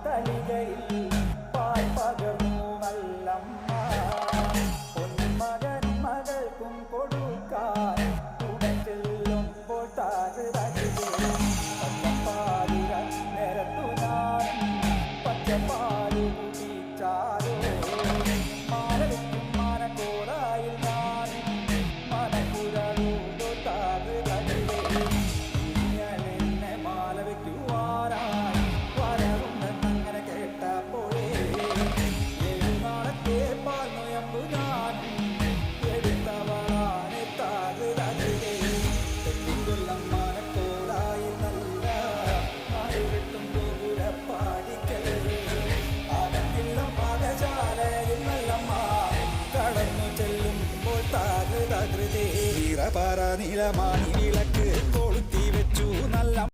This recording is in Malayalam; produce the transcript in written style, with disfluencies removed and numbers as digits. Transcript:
തളികയിൽ പാൽ പകർന്നു നല്ലമ്മ പൊന്മകൻ മകൾക്കും കൊടുക്കാൻ കൂടെ ചെല്ലുമ്പോൾ പച്ചപ്പാലിര നിരത്തു ഞാൻ പച്ചപ്പാല് കുടിച്ചാലോ മാലവയ്ക്കും മനക്കോടായിൽ ഞാൻ മനക്കുരൂടു താക് തകിലെന്നെ മാലവയ്ക്കുവാനായി വരവുണ്ടെന്നങ്ങനെ കേട്ടപ്പോഴേ എഴുനാളത്തെ പാൽ നൊയമ്പു ഞാൻ എടുത്തവളാണ് താക് തകിലേ തെറ്റിക്കൊല്ലം മനക്കോടായി നല്ല അറിവിട്ടും ദൂരപ്പാടിക്കൽ ആകത്തില്ല പാകശാലയിൽ നല്ലമ്മ കടന്നു ചെല്ലുമ്പോൾ താക് തകൃതേ പറ നിലമാണി വിളക്ക്